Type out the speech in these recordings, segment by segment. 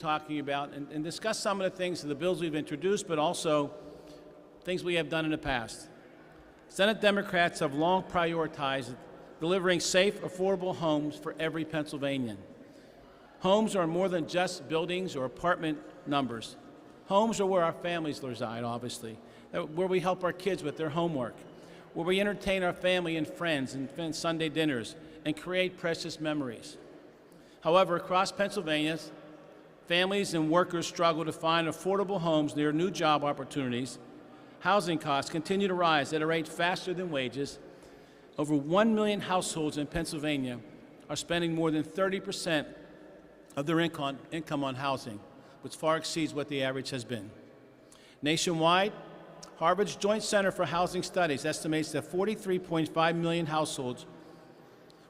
talking about and discuss some of the things, the bills we've introduced, but also things we have done in the past. Senate Democrats have long prioritized delivering safe, affordable homes for every Pennsylvanian. Homes are more than just buildings or apartment numbers. Homes are where our families reside, obviously, where we help our kids with their homework, where we entertain our family and friends and Sunday dinners and create precious memories. However, across Pennsylvania, families and workers struggle to find affordable homes near new job opportunities. Housing costs continue to rise at a rate faster than wages. Over 1 million households in Pennsylvania are spending more than 30% of their income on housing, which far exceeds what the average has been. Nationwide, Harvard's Joint Center for Housing Studies estimates that 43.5 million households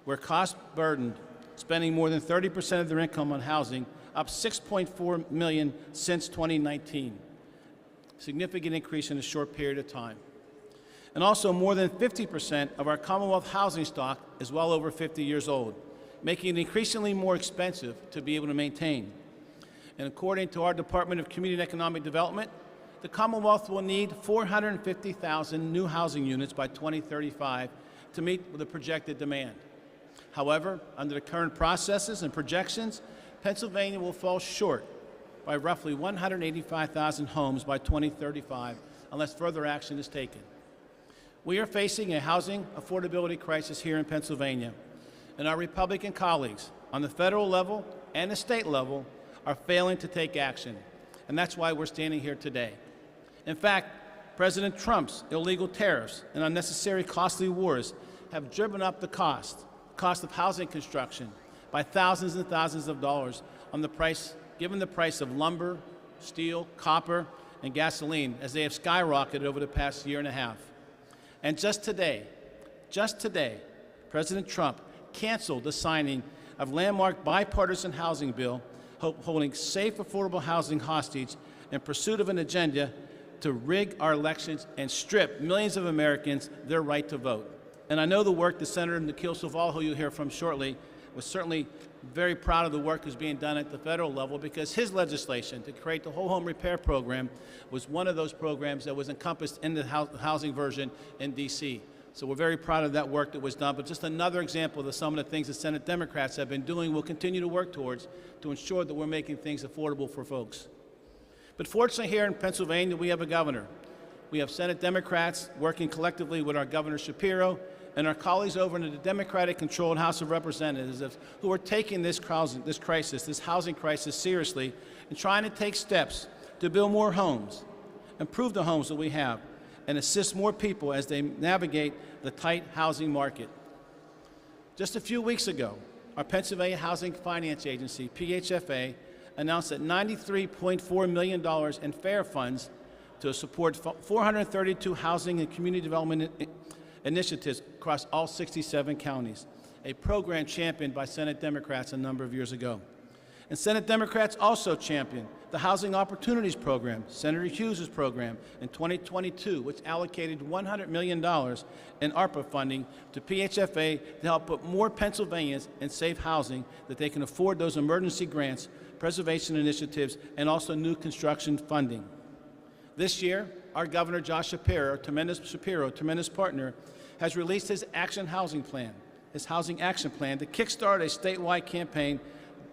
were cost-burdened, spending more than 30% of their income on housing, up 6.4 million since 2019. Significant increase in a short period of time. And also, more than 50% of our Commonwealth housing stock is well over 50 years old, making it increasingly more expensive to be able to maintain. And according to our Department of Community and Economic Development, the Commonwealth will need 450,000 new housing units by 2035 to meet the projected demand. However, under the current processes and projections, Pennsylvania will fall short by roughly 185,000 homes by 2035 unless further action is taken. We are facing a housing affordability crisis here in Pennsylvania, and our Republican colleagues on the federal level and the state level are failing to take action, and that's why we're standing here today. In fact, President Trump's illegal tariffs and unnecessary costly wars have driven up the cost of housing construction by thousands and thousands of dollars on the price, given the price of lumber, steel, copper, and gasoline as they have skyrocketed over the past year and a half. And just today, President Trump canceled the signing of landmark bipartisan housing bill holding safe, affordable housing hostage in pursuit of an agenda to rig our elections and strip millions of Americans their right to vote. And I know the work that Senator Nikhil Saval, who you'll hear from shortly, was certainly very proud of the work that's being done at the federal level, because his legislation to create the whole home repair program was one of those programs that was encompassed in the housing version in D.C. So we're very proud of that work that was done, but just another example of some of the things that Senate Democrats have been doing, will continue to work towards to ensure that we're making things affordable for folks. But fortunately here in Pennsylvania, we have a governor. We have Senate Democrats working collectively with our Governor Shapiro and our colleagues over in the Democratic-controlled House of Representatives who are taking this housing crisis seriously and trying to take steps to build more homes, improve the homes that we have, and assist more people as they navigate the tight housing market. Just a few weeks ago, our Pennsylvania Housing Finance Agency, PHFA, announced that $93.4 million in FAIR funds to support 432 housing and community development initiatives across all 67 counties, a program championed by Senate Democrats a number of years ago. And Senate Democrats also championed the Housing Opportunities Program, Senator Hughes' program, in 2022, which allocated $100 million in ARPA funding to PHFA to help put more Pennsylvanians in safe housing that they can afford those emergency grants, preservation initiatives, and also new construction funding. This year, our Governor Josh Shapiro, tremendous partner, has released his housing action plan to kickstart a statewide campaign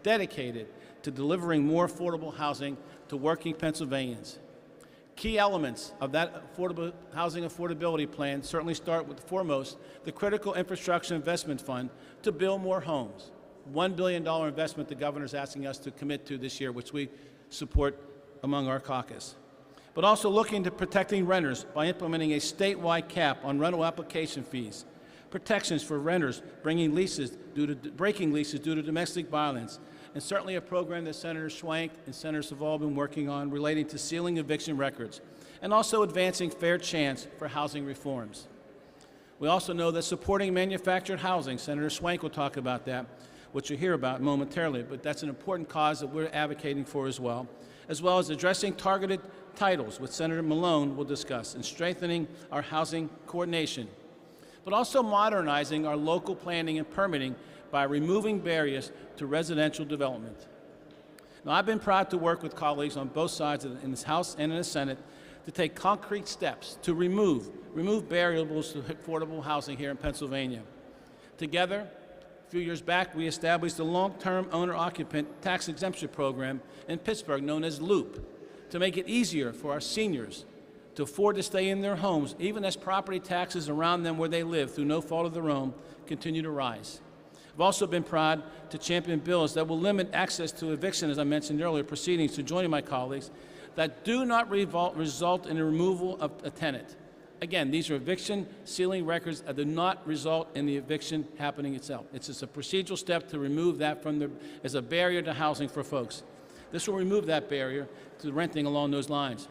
dedicated to delivering more affordable housing to working Pennsylvanians. Key elements of that housing affordability plan certainly start with, foremost, the Critical Infrastructure Investment Fund to build more homes. $1 billion investment the governor is asking us to commit to this year, which we support among our caucus. But also looking to protecting renters by implementing a statewide cap on rental application fees, protections for renters breaking leases due to domestic violence, and certainly a program that Senator Schwank and Senator Saval have been working on relating to sealing eviction records, and also advancing fair chance for housing reforms. We also know that supporting manufactured housing, Senator Schwank will talk about that, which you'll hear about momentarily, but that's an important cause that we're advocating for as well as addressing targeted titles, which Senator Malone will discuss, and strengthening our housing coordination, but also modernizing our local planning and permitting by removing barriers to residential development. Now, I've been proud to work with colleagues on both sides in this House and in the Senate to take concrete steps to remove barriers to affordable housing here in Pennsylvania. Together, a few years back, we established the long-term owner-occupant tax exemption program in Pittsburgh known as LOOP to make it easier for our seniors to afford to stay in their homes, even as property taxes around them where they live, through no fault of their own, continue to rise. I've also been proud to champion bills that will limit access to eviction, as I mentioned earlier, proceedings, to joining my colleagues, that do not result in the removal of a tenant. Again, these are eviction ceiling records that do not result in the eviction happening itself. It's just a procedural step to remove that as a barrier to housing for folks. This will remove that barrier to renting along those lines.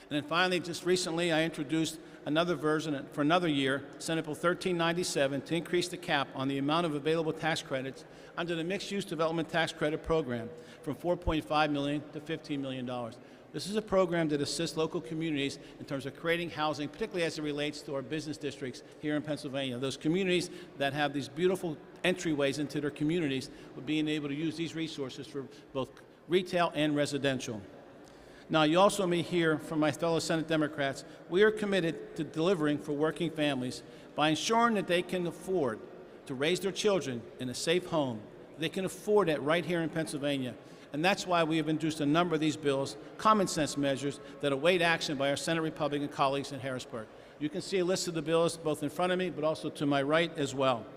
And then finally, just recently, I introduced another version for another year, Senate Bill 1397, to increase the cap on the amount of available tax credits under the Mixed-Use Development Tax Credit Program from $4.5 million to $15 million. This is a program that assists local communities in terms of creating housing, particularly as it relates to our business districts here in Pennsylvania. Those communities that have these beautiful entryways into their communities, with being able to use these resources for both retail and residential. Now, you also may hear from my fellow Senate Democrats, we are committed to delivering for working families by ensuring that they can afford to raise their children in a safe home. They can afford it right here in Pennsylvania. And that's why we have introduced a number of these bills, common sense measures that await action by our Senate Republican colleagues in Harrisburg. You can see a list of the bills both in front of me, but also to my right as well.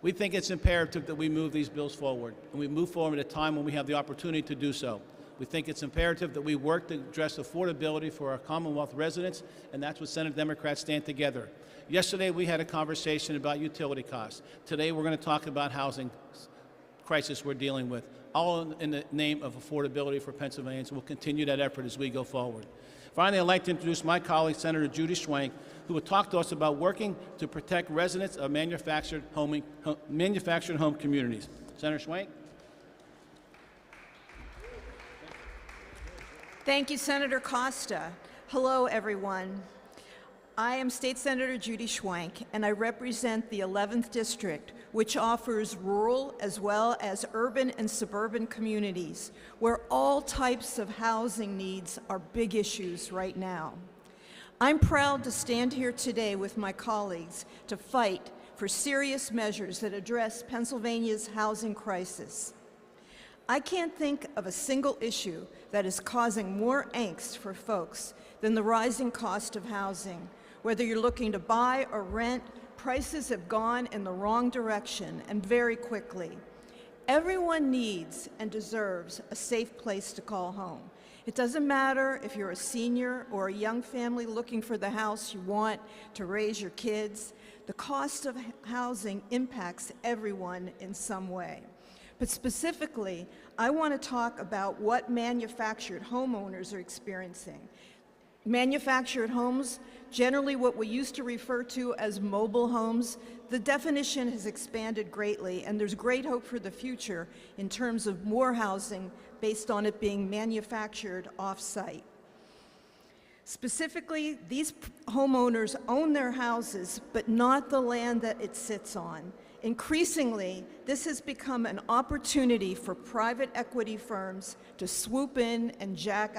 We think it's imperative that we move these bills forward, and we move forward at a time when we have the opportunity to do so. We think it's imperative that we work to address affordability for our Commonwealth residents, and that's what Senate Democrats stand together. Yesterday, we had a conversation about utility costs. Today, we're going to talk about housing crisis we're dealing with, all in the name of affordability for Pennsylvanians. We'll continue that effort as we go forward. Finally, I'd like to introduce my colleague, Senator Judy Schwenk, who will talk to us about working to protect residents of manufactured home communities. Senator Schwenk. Thank you, Senator Costa. Hello, everyone. I am State Senator Judy Schwenk, and I represent the 11th District, which offers rural as well as urban and suburban communities, where all types of housing needs are big issues right now. I'm proud to stand here today with my colleagues to fight for serious measures that address Pennsylvania's housing crisis. I can't think of a single issue that is causing more angst for folks than the rising cost of housing. Whether you're looking to buy or rent, prices have gone in the wrong direction, and very quickly. Everyone needs and deserves a safe place to call home. It doesn't matter if you're a senior or a young family looking for the house you want to raise your kids. The cost of housing impacts everyone in some way. But specifically, I want to talk about what manufactured homeowners are experiencing. Manufactured homes, generally what we used to refer to as mobile homes, the definition has expanded greatly, and there's great hope for the future in terms of more housing based on it being manufactured off-site. Specifically, these homeowners own their houses, but not the land that it sits on. Increasingly, this has become an opportunity for private equity firms to swoop in and jack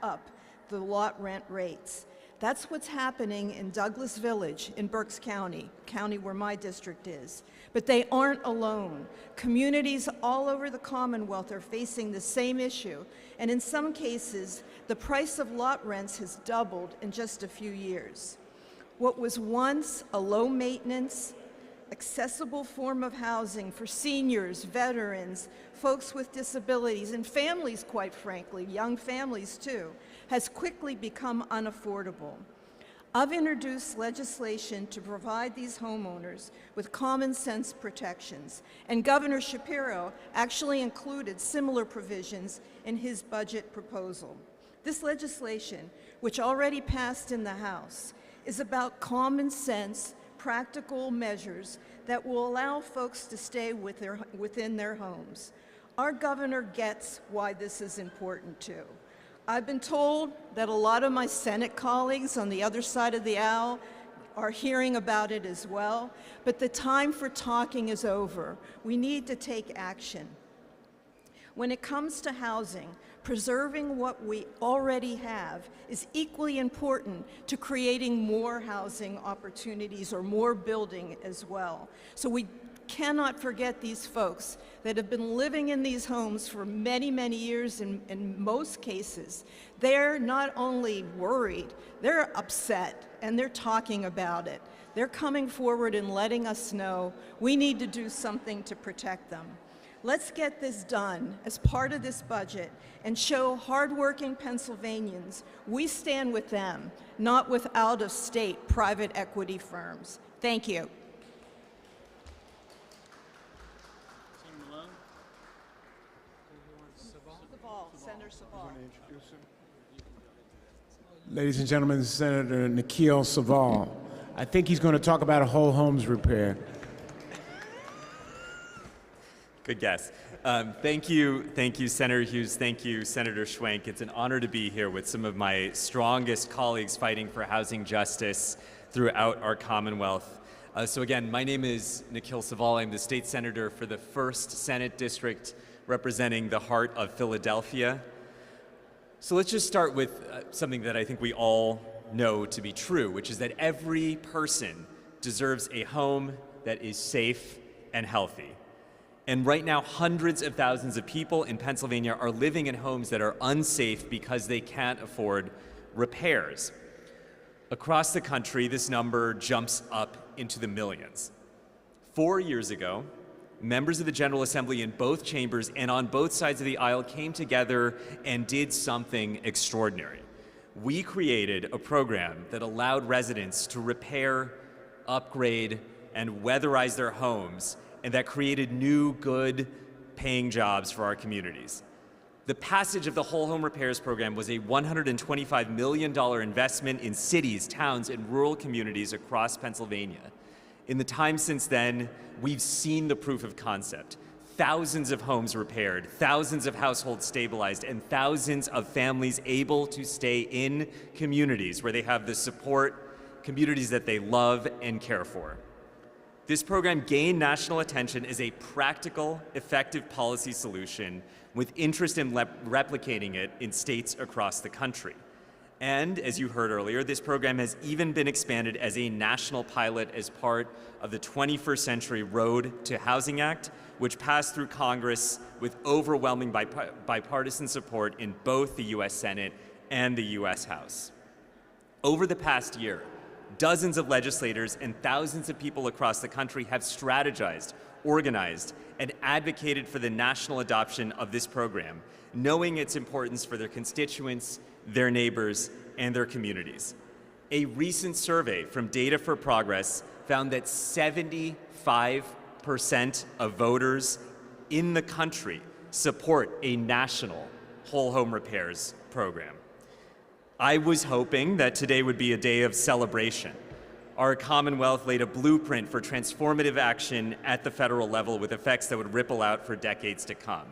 up the lot rent rates. That's what's happening in Douglas Village in Berks County, county where my district is. But they aren't alone. Communities all over the Commonwealth are facing the same issue, and in some cases, the price of lot rents has doubled in just a few years. What was once a low-maintenance, accessible form of housing for seniors, veterans, folks with disabilities, and families, quite frankly, young families too, has quickly become unaffordable. I've introduced legislation to provide these homeowners with common sense protections, and Governor Shapiro actually included similar provisions in his budget proposal. This legislation, which already passed in the House, is about common sense, practical measures that will allow folks to stay within their homes. Our governor gets why this is important too. I've been told that a lot of my Senate colleagues on the other side of the aisle are hearing about it as well, but the time for talking is over. We need to take action. When it comes to housing, preserving what we already have is equally important to creating more housing opportunities or more building as well. So we cannot forget these folks that have been living in these homes for many, many years in most cases. They're not only worried, they're upset, and they're talking about it. They're coming forward and letting us know we need to do something to protect them. Let's get this done as part of this budget and show hardworking Pennsylvanians we stand with them, not with out-of-state private equity firms. Thank you. Senator Sabal. Ladies and gentlemen, Senator Nikhil Saval. I think he's going to talk about a whole homes repair. Good guess. Thank you, Senator Hughes. Thank you, Senator Schwenk. It's an honor to be here with some of my strongest colleagues fighting for housing justice throughout our Commonwealth. So again, my name is Nikhil Saval. I'm the state senator for the 1st Senate District representing the heart of Philadelphia. So let's just start with something that I think we all know to be true, which is that every person deserves a home that is safe and healthy. And right now, hundreds of thousands of people in Pennsylvania are living in homes that are unsafe because they can't afford repairs. Across the country, this number jumps up into the millions. 4 years ago, members of the General Assembly in both chambers and on both sides of the aisle came together and did something extraordinary. We created a program that allowed residents to repair, upgrade, and weatherize their homes, and that created new, good paying jobs for our communities. The passage of the Whole Home Repairs Program was a $125 million investment in cities, towns, and rural communities across Pennsylvania. In the time since then, we've seen the proof of concept. Thousands of homes repaired, thousands of households stabilized, and thousands of families able to stay in communities where they have the support, communities that they love and care for. This program gained national attention as a practical, effective policy solution with interest in replicating it in states across the country. And as you heard earlier, this program has even been expanded as a national pilot as part of the 21st Century Road to Housing Act, which passed through Congress with overwhelming bipartisan support in both the U.S. Senate and the U.S. House. Over the past year, dozens of legislators and thousands of people across the country have strategized, organized, and advocated for the national adoption of this program, knowing its importance for their constituents, their neighbors, and their communities. A recent survey from Data for Progress found that 75% of voters in the country support a national whole home repairs program. I was hoping that today would be a day of celebration. Our Commonwealth laid a blueprint for transformative action at the federal level with effects that would ripple out for decades to come.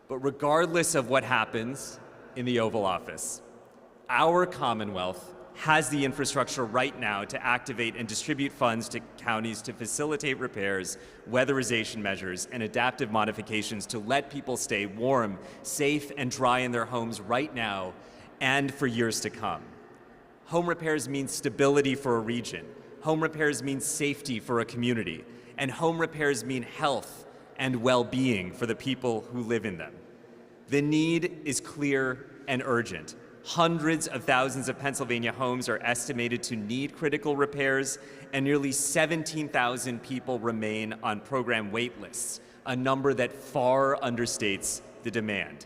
But regardless of what happens in the Oval Office, our Commonwealth has the infrastructure right now to activate and distribute funds to counties to facilitate repairs, weatherization measures, and adaptive modifications to let people stay warm, safe, and dry in their homes right now and for years to come. Home repairs means stability for a region. Home repairs mean safety for a community. And home repairs mean health and well-being for the people who live in them. The need is clear and urgent. Hundreds of thousands of Pennsylvania homes are estimated to need critical repairs, and nearly 17,000 people remain on program wait lists, a number that far understates the demand.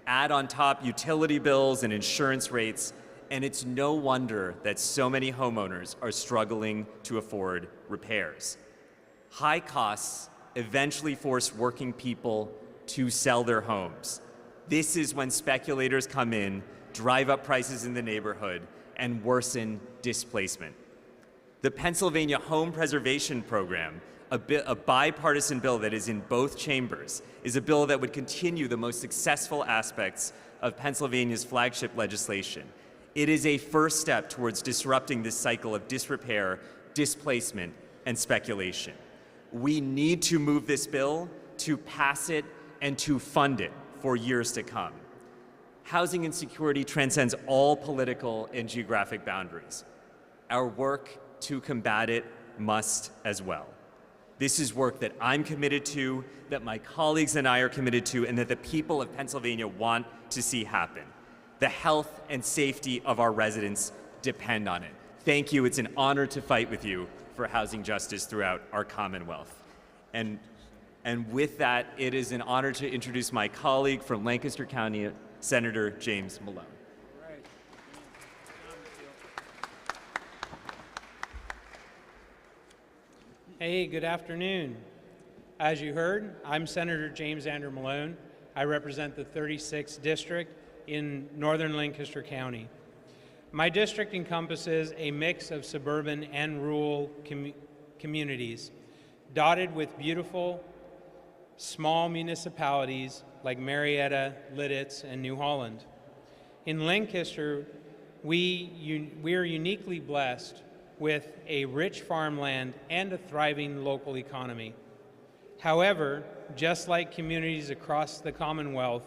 Add on top utility bills and insurance rates, and it's no wonder that so many homeowners are struggling to afford repairs. High costs eventually force working people to sell their homes. This is when speculators come in, drive up prices in the neighborhood, and worsen displacement. The Pennsylvania Home Preservation Program, a bipartisan bill that is in both chambers, is a bill that would continue the most successful aspects of Pennsylvania's flagship legislation. It is a first step towards disrupting this cycle of disrepair, displacement, and speculation. We need to move this bill, to pass it, and to fund it for years to come. Housing insecurity transcends all political and geographic boundaries. Our work to combat it must as well. This is work that I'm committed to, that my colleagues and I are committed to, and that the people of Pennsylvania want to see happen. The health and safety of our residents depend on it. Thank you. It's an honor to fight with you for housing justice throughout our Commonwealth. And with that, it is an honor to introduce my colleague from Lancaster County, Senator James Malone. Hey, good afternoon. As you heard, I'm Senator James Andrew Malone. I represent the 36th District in northern Lancaster County. My district encompasses a mix of suburban and rural communities, dotted with beautiful, small municipalities like Marietta, Lidditz, and New Holland. In Lancaster, we are uniquely blessed with a rich farmland and a thriving local economy. However, just like communities across the Commonwealth,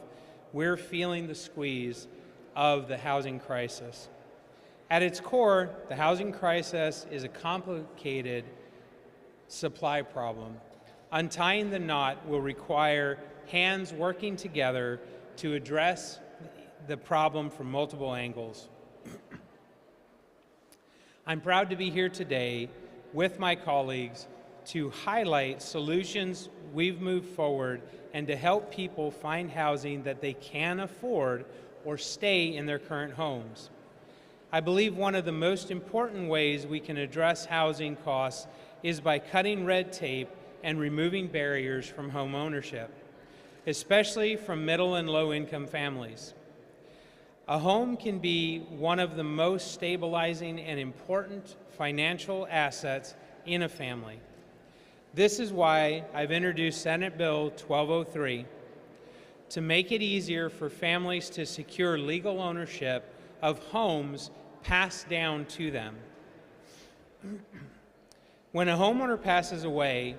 we're feeling the squeeze of the housing crisis. At its core, the housing crisis is a complicated supply problem. Untying the knot will require hands working together to address the problem from multiple angles. I'm proud to be here today with my colleagues to highlight solutions we've moved forward and to help people find housing that they can afford or stay in their current homes. I believe one of the most important ways we can address housing costs is by cutting red tape and removing barriers from home ownership, especially from middle and low income families. A home can be one of the most stabilizing and important financial assets in a family. This is why I've introduced Senate Bill 1203 to make it easier for families to secure legal ownership of homes passed down to them. When a homeowner passes away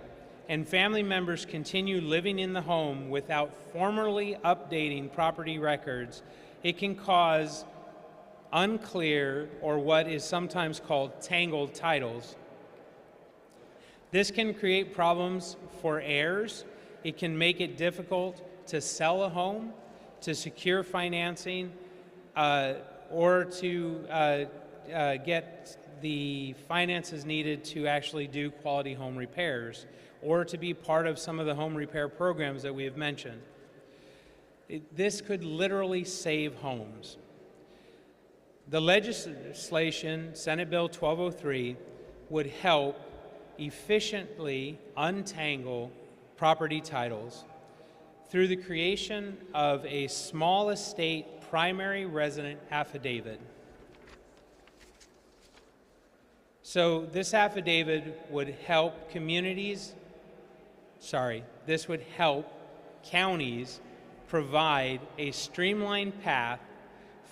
and family members continue living in the home without formally updating property records, it can cause unclear, or what is sometimes called tangled titles. This can create problems for heirs. It can make it difficult to sell a home, to secure financing, or to get the finances needed to actually do quality home repairs, or to be part of some of the home repair programs that we have mentioned. This could literally save homes. The legislation, Senate Bill 1203, would help efficiently untangle property titles through the creation of a small estate primary resident affidavit. So this affidavit would help this would help counties provide a streamlined path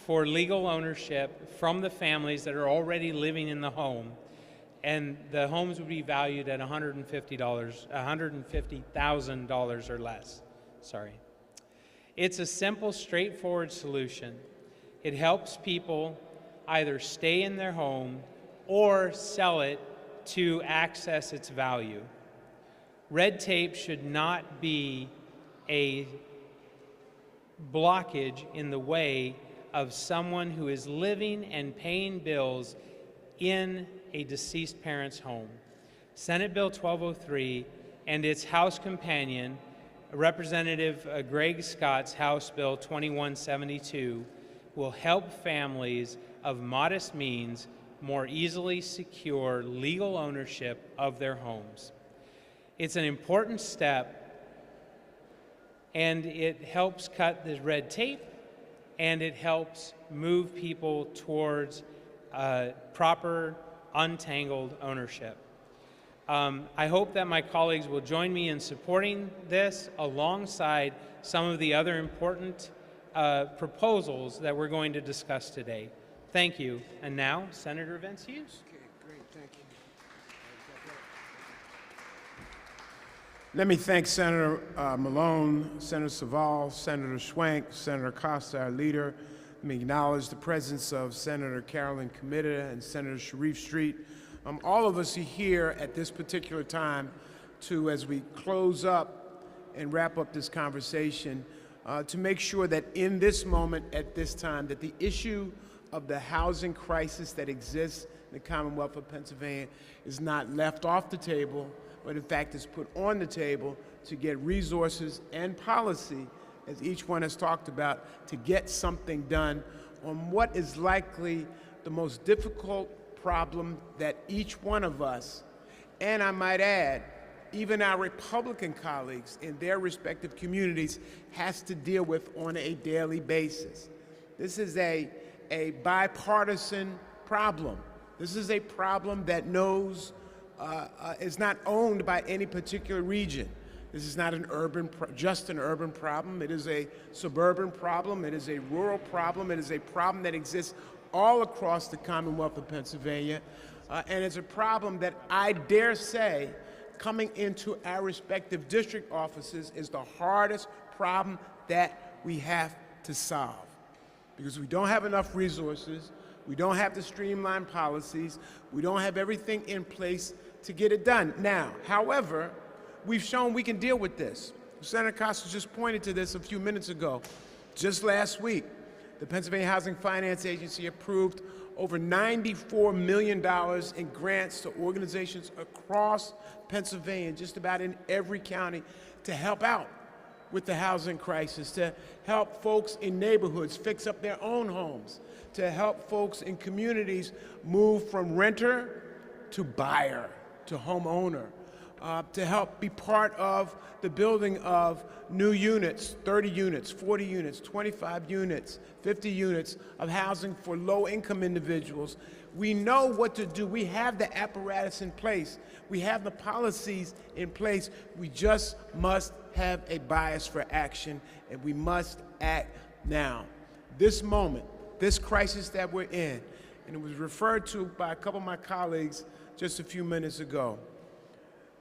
for legal ownership from the families that are already living in the home, and the homes would be valued at $150,000 or less. It's a simple, straightforward solution. It helps people either stay in their home or sell it to access its value. Red tape should not be a blockage in the way of someone who is living and paying bills in a deceased parent's home. Senate Bill 1203 and its House companion, Representative Greg Scott's House Bill 2172, will help families of modest means more easily secure legal ownership of their homes. It's an important step, and it helps cut the red tape, and it helps move people towards proper, untangled ownership. I hope that my colleagues will join me in supporting this alongside some of the other important proposals that we're going to discuss today. Thank you. And now, Senator Vince Hughes. Okay, great, thank you. Let me thank Senator Malone, Senator Saval, Senator Schwank, Senator Costa, our leader. Let me acknowledge the presence of Senator Carolyn Comita and Senator Sharif Street. All of us are here at this particular time to, as we close up and wrap up this conversation, to make sure that in this moment, at this time, that the issue of the housing crisis that exists in the Commonwealth of Pennsylvania is not left off the table, but in fact is put on the table to get resources and policy, as each one has talked about, to get something done on what is likely the most difficult problem that each one of us, and I might add, even our Republican colleagues in their respective communities, has to deal with on a daily basis. This is a bipartisan problem. This is a problem that is not owned by any particular region. This is not just an urban problem. It is a suburban problem. It is a rural problem. It is a problem that exists all across the Commonwealth of Pennsylvania. And it's a problem that I dare say, coming into our respective district offices, is the hardest problem that we have to solve. Because we don't have enough resources, we don't have the streamlined policies, we don't have everything in place to get it done. Now, however, we've shown we can deal with this. Senator Costa just pointed to this a few minutes ago. Just last week, the Pennsylvania Housing Finance Agency approved over $94 million in grants to organizations across Pennsylvania, just about in every county, to help out with the housing crisis, to help folks in neighborhoods fix up their own homes, to help folks in communities move from renter to buyer, to homeowner, to help be part of the building of new units, 30 units, 40 units, 25 units, 50 units of housing for low-income individuals. We know what to do. We have the apparatus in place. We have the policies in place. We just must have a bias for action, and we must act now. This moment, this crisis that we're in, and it was referred to by a couple of my colleagues just a few minutes ago.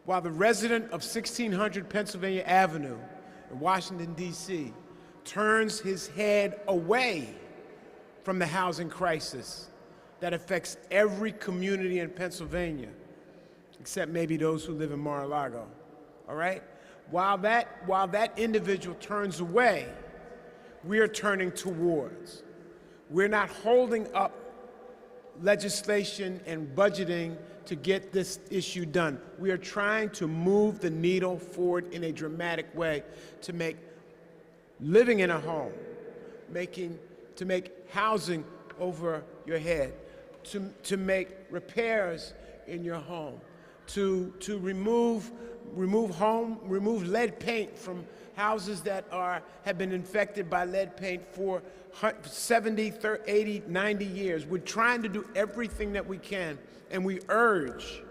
While the resident of 1600 Pennsylvania Avenue in Washington, D.C., turns his head away from the housing crisis that affects every community in Pennsylvania, except maybe those who live in Mar-a-Lago, all right? While that individual turns away, we are turning towards. We're not holding up legislation and budgeting to get this issue done. We are trying to move the needle forward in a dramatic way to make living in a home, to make housing over your head, to make repairs in your home, to remove lead paint from houses that have been infected by lead paint for 70, 30, 80, 90 years. We're trying to do everything that we can, and we urge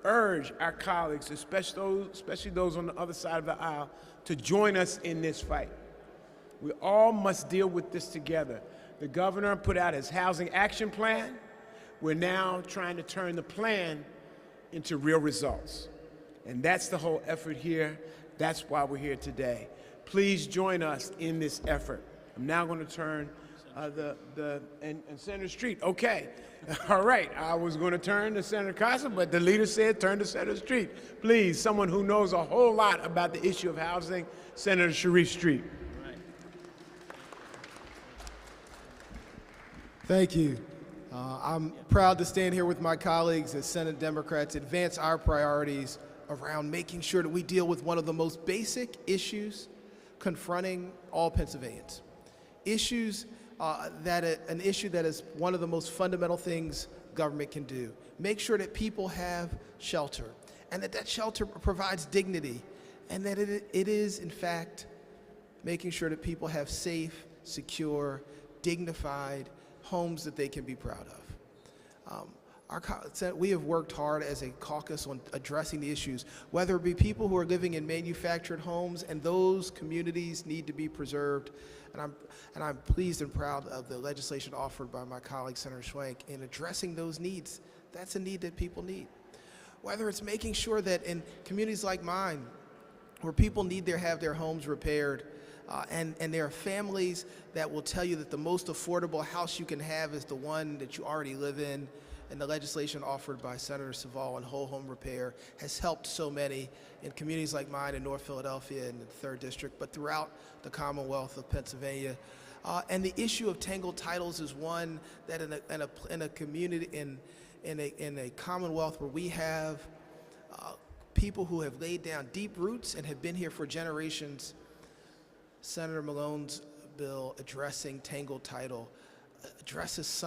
our colleagues, especially those on the other side of the aisle, to join us in this fight. We all must deal with this together. The governor put out his housing action plan. We're now trying to turn the plan into real results. And that's the whole effort here. That's why we're here today. Please join us in this effort. I'm now going to turn and Senator Street. Okay, all right. I was going to turn to Senator Costa, but the leader said turn to Senator Street. Please, someone who knows a whole lot about the issue of housing, Senator Sharif Street. Thank you. I'm proud to stand here with my colleagues as Senate Democrats advance our priorities around making sure that we deal with one of the most basic issues confronting all Pennsylvanians. An issue that is one of the most fundamental things government can do. Make sure that people have shelter, and that shelter provides dignity, and that it is, in fact, making sure that people have safe, secure, dignified homes that they can be proud of. We have worked hard as a caucus on addressing the issues, whether it be people who are living in manufactured homes, and those communities need to be preserved. And I'm pleased and proud of the legislation offered by my colleague, Senator Schwank, in addressing those needs. That's a need that people need. Whether it's making sure that in communities like mine, where people need to have their homes repaired. And there are families that will tell you that the most affordable house you can have is the one that you already live in. And the legislation offered by Senator Saval on whole home repair has helped so many in communities like mine in North Philadelphia and the 3rd District, but throughout the Commonwealth of Pennsylvania. And the issue of tangled titles is one that in a community, in a Commonwealth where we have people who have laid down deep roots and have been here for generations, Senator Malone's bill addressing tangled title addresses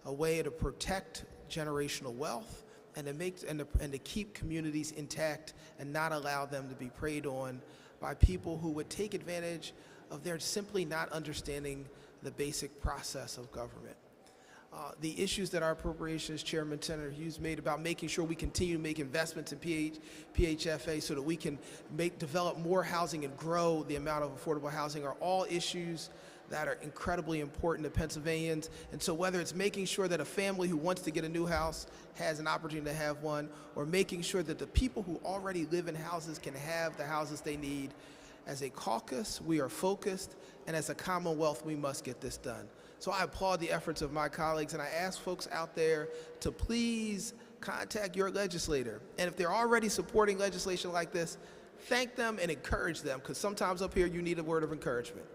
a way to protect generational wealth and to keep communities intact and not allow them to be preyed on by people who would take advantage of their simply not understanding the basic process of government. The issues that our Appropriations Chairman, Senator Hughes, made about making sure we continue to make investments in PHFA so that we can develop more housing and grow the amount of affordable housing are all issues that are incredibly important to Pennsylvanians. And so whether it's making sure that a family who wants to get a new house has an opportunity to have one, or making sure that the people who already live in houses can have the houses they need, as a caucus, we are focused, and as a Commonwealth, we must get this done. So I applaud the efforts of my colleagues, and I ask folks out there to please contact your legislator. And if they're already supporting legislation like this, thank them and encourage them, because sometimes up here you need a word of encouragement.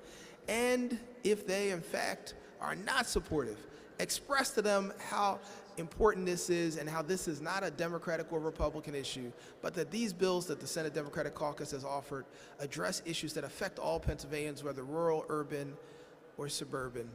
And if they, in fact, are not supportive, express to them how important this is and how this is not a Democratic or Republican issue, but that these bills that the Senate Democratic Caucus has offered address issues that affect all Pennsylvanians, whether rural, urban, or suburban,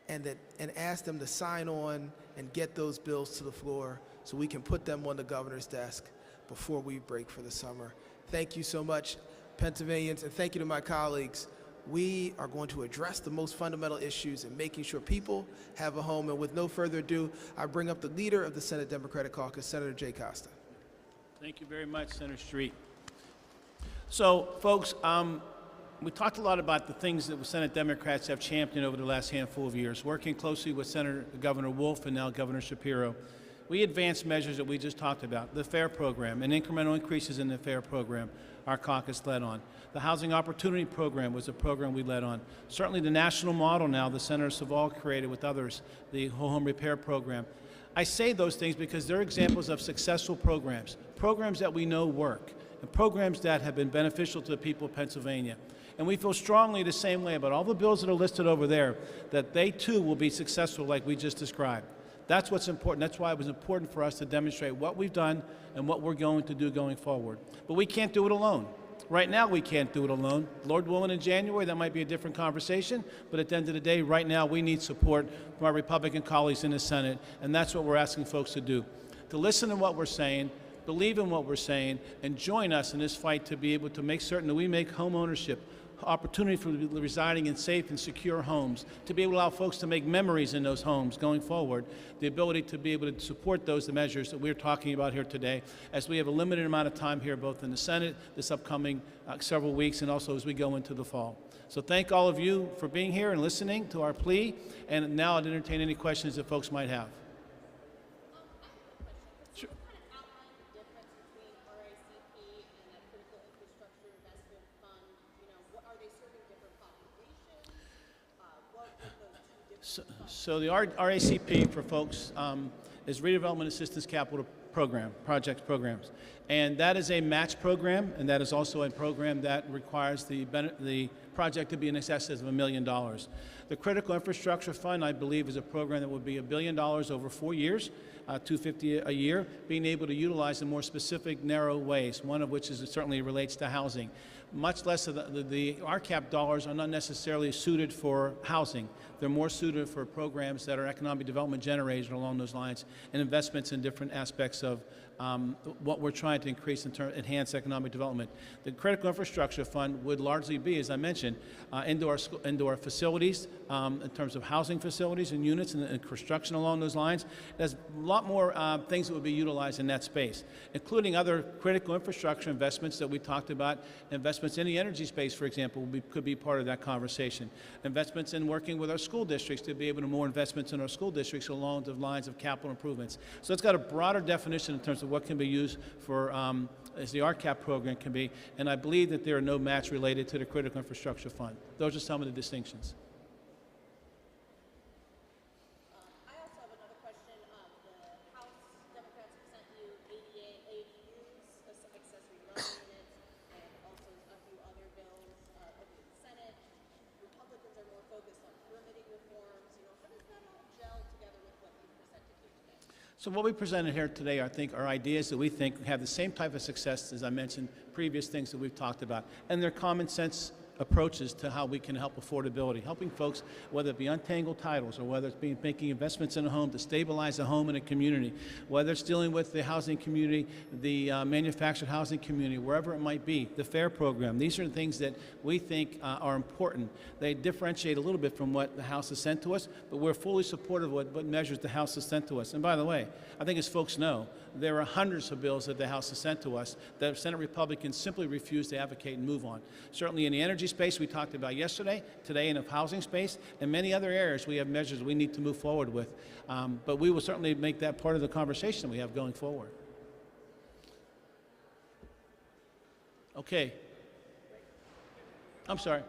and ask them to sign on and get those bills to the floor so we can put them on the governor's desk before we break for the summer. Thank you so much, Pennsylvanians, and thank you to my colleagues. We are going to address the most fundamental issues in making sure people have a home. And with no further ado, I bring up the leader of the Senate Democratic Caucus, Senator Jay Costa. Thank you very much, Senator Street. So, folks, we talked a lot about the things that the Senate Democrats have championed over the last handful of years, working closely with Governor Wolf and now Governor Shapiro. We advanced measures that we just talked about, the FAIR program and incremental increases in the FAIR program our caucus led on. The Housing Opportunity Program was a program we led on. Certainly the national model now, the Senator Saval created with others, the Whole Home Repair Program. I say those things because they're examples of successful programs, programs that we know work, and programs that have been beneficial to the people of Pennsylvania. And we feel strongly the same way about all the bills that are listed over there, that they too will be successful like we just described. That's what's important. That's why it was important for us to demonstrate what we've done and what we're going to do going forward. But we can't do it alone. Right now, we can't do it alone. Lord willing, in January, that might be a different conversation. But at the end of the day, right now, we need support from our Republican colleagues in the Senate. And that's what we're asking folks to do, to listen to what we're saying, believe in what we're saying, and join us in this fight to be able to make certain that we make home ownership opportunity for residing in safe and secure homes, to be able to allow folks to make memories in those homes going forward, the ability to be able to support those measures that we're talking about here today, as we have a limited amount of time here, both in the Senate this upcoming several weeks and also as we go into the fall. So thank all of you for being here and listening to our plea, and now I'd entertain any questions that folks might have. Sure. So the RACP for folks is Redevelopment Assistance Capital Program, programs. And that is a match program, and that is also a program that requires the project to be in excess of $1 million. The Critical Infrastructure Fund, I believe, is a program that would be $1 billion over 4 years, $250 a year, being able to utilize in more specific, narrow ways, one of which is it certainly relates to housing. Much less of the RCAP dollars are not necessarily suited for housing. They're more suited for programs that are economic development generated along those lines and investments in different aspects of what we're trying to increase and enhance economic development. The Critical Infrastructure Fund would largely be, as I mentioned, indoor facilities, in terms of housing facilities and units and construction along those lines. There's a lot more things that would be utilized in that space, including other critical infrastructure investments that we talked about. Investments in the energy space, for example, could be part of that conversation. Investments in working with our school districts to be able to more investments in our school districts along the lines of capital improvements. So it's got a broader definition in terms of what can be used for, as the RCAP program can be, and I believe that there are no match related to the Critical Infrastructure Fund. Those are some of the distinctions. I also have another question. The House Democrats have sent you ADUs, accessory dwelling units, and also a few other bills over to the Senate. Republicans are more focused on permitting reforms. How does that all gel together with what you presented here today? So what we presented here today, I think, are ideas that we think have the same type of success as I mentioned, previous things that we've talked about. And they're common sense approaches to how we can help affordability, helping folks, whether it be untangled titles or whether it's making investments in a home to stabilize a home in a community, whether it's dealing with the housing community, the manufactured housing community, wherever it might be, the FAIR program. These are the things that we think are important. They differentiate a little bit from what the House has sent to us, but we're fully supportive of what measures the House has sent to us. And by the way, I think as folks know, there are hundreds of bills that the House has sent to us that Senate Republicans simply refuse to advocate and move on. Certainly in the energy space we talked about yesterday, today in the housing space, and many other areas we have measures we need to move forward with. But we will certainly make that part of the conversation we have going forward. Okay. I'm sorry.